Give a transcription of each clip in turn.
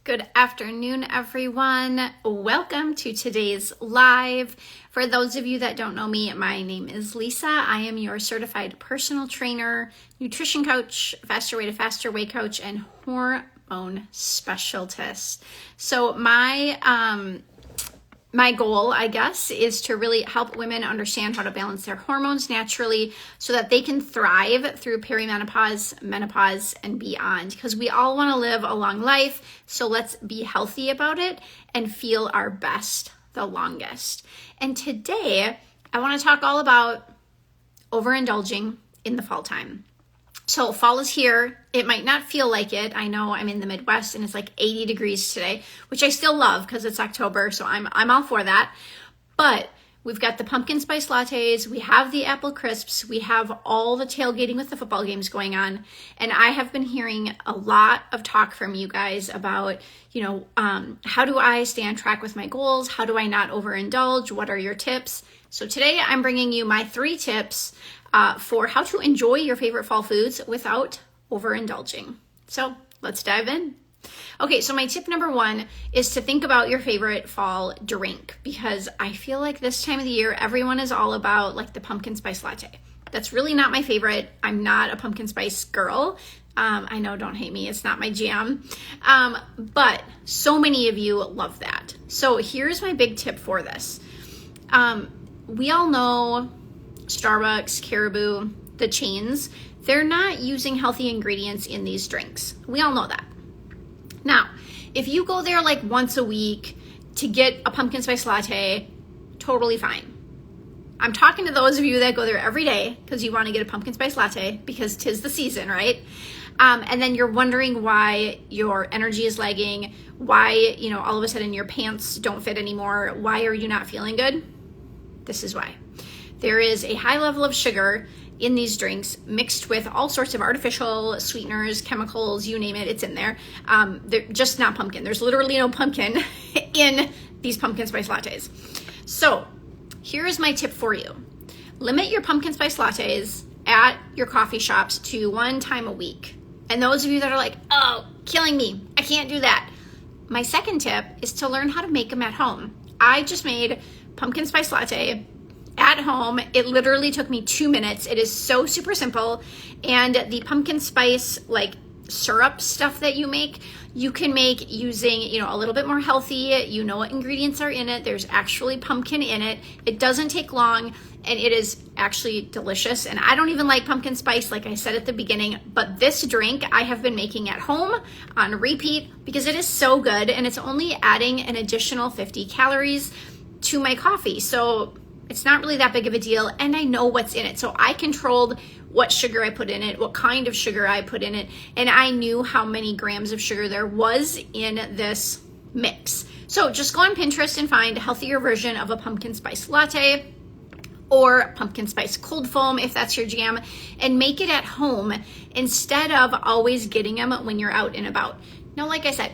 Good afternoon, everyone. Welcome to today's live. For those of you that don't know me, my name is Lisa. I am your certified personal trainer, nutrition coach, faster way to faster weight coach, and hormone specialist. So my goal, I guess, is to really help women understand how to balance their hormones naturally so that they can thrive through perimenopause, menopause, and beyond. Because we all want to live a long life, so let's be healthy about it and feel our best the longest. And today, I want to talk all about overindulging in the fall time. So fall is here. It might not feel like it. I know I'm in the Midwest and it's like 80 degrees today, which I still love because it's October, so I'm all for that. But we've got the pumpkin spice lattes, we have the apple crisps, we have all the tailgating with the football games going on, and I have been hearing a lot of talk from you guys about, how do I stay on track with my goals? How do I not overindulge? What are your tips? So today I'm bringing you my 3 tips for how to enjoy your favorite fall foods without overindulging. So let's dive in. Okay, so my tip number 1 is to think about your favorite fall drink, because I feel like this time of the year, everyone is all about like the pumpkin spice latte. That's really not my favorite. I'm not a pumpkin spice girl. I know, don't hate me. It's not my jam. But so many of you love that. So here's my big tip for this. We all know Starbucks, Caribou, the chains, they're not using healthy ingredients in these drinks. We all know that. Now, if you go there like once a week to get a pumpkin spice latte, totally fine. I'm talking to those of you that go there every day because you want to get a pumpkin spice latte because 'tis the season, right? And then you're wondering why your energy is lagging, why, all of a sudden your pants don't fit anymore. Why are you not feeling good? This is why. There is a high level of sugar in these drinks mixed with all sorts of artificial sweeteners, chemicals, you name it, it's in there. They're just not pumpkin. There's literally no pumpkin in these pumpkin spice lattes. So here is my tip for you. Limit your pumpkin spice lattes at your coffee shops to 1 time a week. And those of you that are like, oh, killing me, I can't do that. My second tip is to learn how to make them at home. I just made pumpkin spice latte at home. It literally took me 2 minutes. It is so super simple. And the pumpkin spice syrup stuff that you make, you can make using, a little bit more healthy. You know what ingredients are in it. There's actually pumpkin in it. It doesn't take long and it is actually delicious. And I don't even like pumpkin spice, like I said at the beginning, but this drink I have been making at home on repeat because it is so good and it's only adding an additional 50 calories to my coffee. So it's not really that big of a deal, and I know what's in it. So I controlled what sugar I put in it, what kind of sugar I put in it, and I knew how many grams of sugar there was in this mix. So just go on Pinterest and find a healthier version of a pumpkin spice latte or pumpkin spice cold foam if that's your jam, and make it at home instead of always getting them when you're out and about. Now, like I said,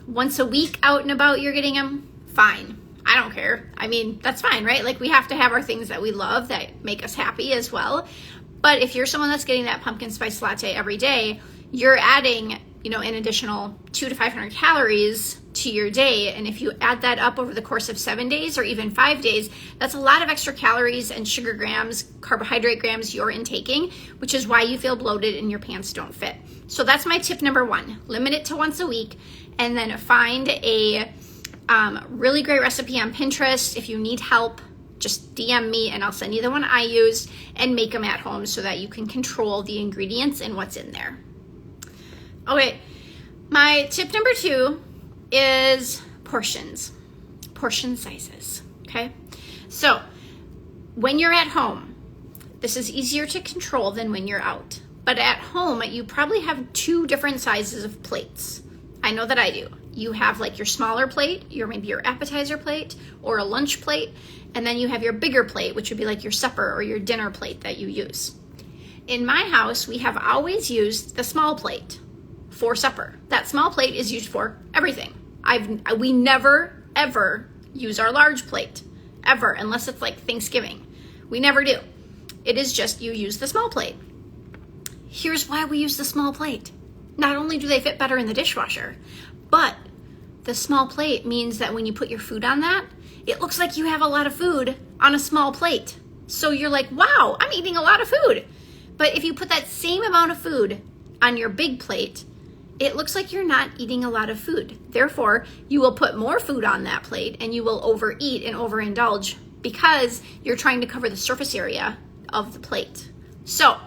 once a week out and about you're getting them, fine. I don't care. I mean, that's fine, right? Like we have to have our things that we love that make us happy as well. But if you're someone that's getting that pumpkin spice latte every day, you're adding, an additional 200 to 500 calories to your day. And if you add that up over the course of 7 days or even 5 days, that's a lot of extra calories and sugar grams, carbohydrate grams you're intaking, which is why you feel bloated and your pants don't fit. So that's my tip number 1. Limit it to once a week and then find a really great recipe on Pinterest. If you need help, just DM me and I'll send you the one I used and make them at home so that you can control the ingredients and what's in there. Okay, my tip number 2 is portion sizes, okay? So when you're at home, this is easier to control than when you're out. But at home, you probably have 2 different sizes of plates. I know that I do. You have like your smaller plate, maybe your appetizer plate or a lunch plate, and then you have your bigger plate, which would be like your supper or your dinner plate that you use. In my house, we have always used the small plate for supper. That small plate is used for everything. We never, ever use our large plate, ever, unless it's like Thanksgiving. We never do. It is just you use the small plate. Here's why we use the small plate. Not only do they fit better in the dishwasher, but the small plate means that when you put your food on that, it looks like you have a lot of food on a small plate. So you're like, wow, I'm eating a lot of food. But if you put that same amount of food on your big plate, it looks like you're not eating a lot of food. Therefore, you will put more food on that plate and you will overeat and overindulge because you're trying to cover the surface area of the plate. So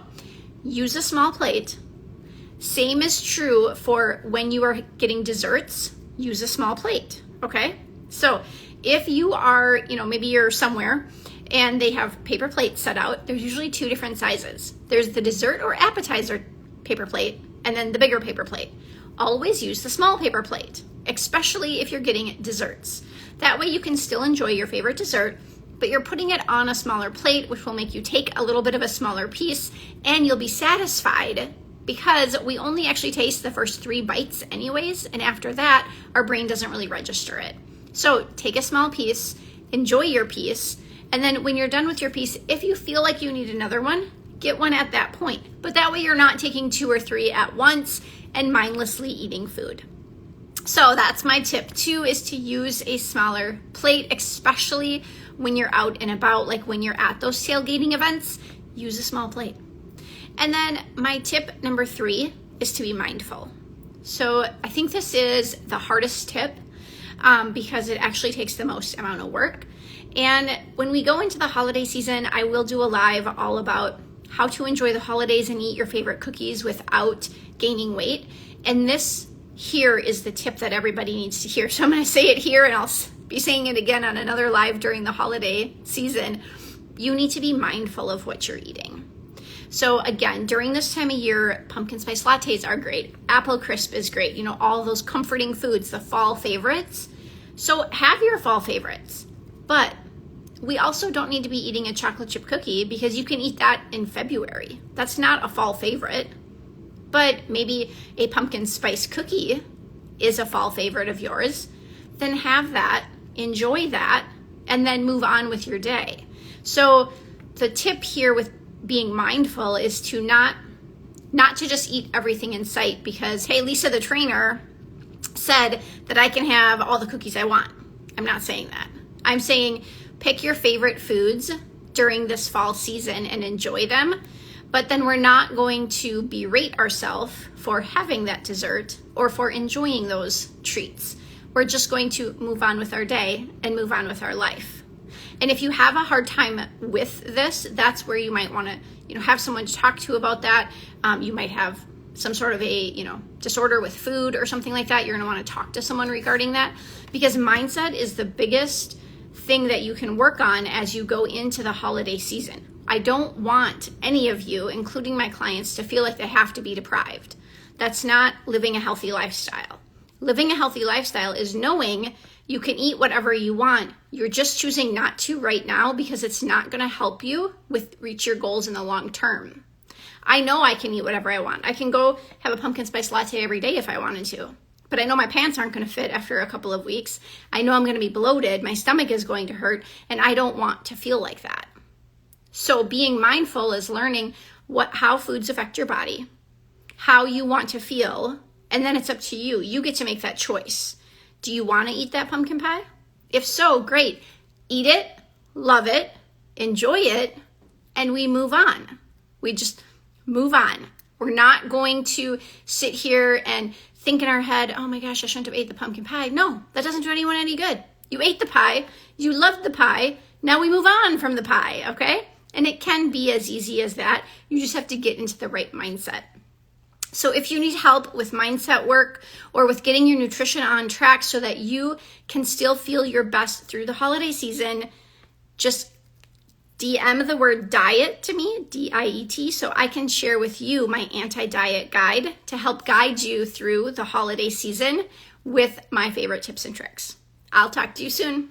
use a small plate. Same is true for when you are getting desserts, use a small plate, okay? So if you are, maybe you're somewhere and they have paper plates set out, there's usually two different sizes. There's the dessert or appetizer paper plate and then the bigger paper plate. Always use the small paper plate, especially if you're getting desserts. That way you can still enjoy your favorite dessert, but you're putting it on a smaller plate, which will make you take a little bit of a smaller piece and you'll be satisfied because we only actually taste the first 3 bites anyways, and after that, our brain doesn't really register it. So take a small piece, enjoy your piece, and then when you're done with your piece, if you feel like you need another one, get one at that point. But that way you're not taking 2 or 3 at once and mindlessly eating food. So that's my tip 2, is to use a smaller plate, especially when you're out and about, like when you're at those tailgating events, use a small plate. And then my tip number 3 is to be mindful. So I think this is the hardest tip because it actually takes the most amount of work. And when we go into the holiday season, I will do a live all about how to enjoy the holidays and eat your favorite cookies without gaining weight. And this here is the tip that everybody needs to hear. So I'm going to say it here and I'll be saying it again on another live during the holiday season. You need to be mindful of what you're eating. So again, during this time of year, pumpkin spice lattes are great. Apple crisp is great. All those comforting foods, the fall favorites. So have your fall favorites, but we also don't need to be eating a chocolate chip cookie because you can eat that in February. That's not a fall favorite, but maybe a pumpkin spice cookie is a fall favorite of yours. Then have that, enjoy that, and then move on with your day. So the tip here with being mindful is to not to just eat everything in sight because, hey, Lisa the trainer said that I can have all the cookies I want. I'm not saying that. I'm saying pick your favorite foods during this fall season and enjoy them, but then we're not going to berate ourselves for having that dessert or for enjoying those treats. We're just going to move on with our day and move on with our life. And if you have a hard time with this, that's where you might want to, have someone to talk to about that. You might have some sort of a, disorder with food or something like that. You're going to want to talk to someone regarding that because mindset is the biggest thing that you can work on as you go into the holiday season. I don't want any of you, including my clients, to feel like they have to be deprived. That's not living a healthy lifestyle. Living a healthy lifestyle is knowing you can eat whatever you want. You're just choosing not to right now because it's not going to help you reach your goals in the long term. I know I can eat whatever I want. I can go have a pumpkin spice latte every day if I wanted to. But I know my pants aren't going to fit after a couple of weeks. I know I'm going to be bloated. My stomach is going to hurt. And I don't want to feel like that. So being mindful is learning how foods affect your body, how you want to feel, and then it's up to you. You get to make that choice. Do you want to eat that pumpkin pie? If so, great. Eat it, love it, enjoy it, and we move on. We just move on. We're not going to sit here and think in our head, oh my gosh, I shouldn't have ate the pumpkin pie. No, that doesn't do anyone any good. You ate the pie, you loved the pie, now we move on from the pie, okay? And it can be as easy as that. You just have to get into the right mindset. So if you need help with mindset work or with getting your nutrition on track so that you can still feel your best through the holiday season, just DM the word diet to me, DIET, so I can share with you my anti-diet guide to help guide you through the holiday season with my favorite tips and tricks. I'll talk to you soon.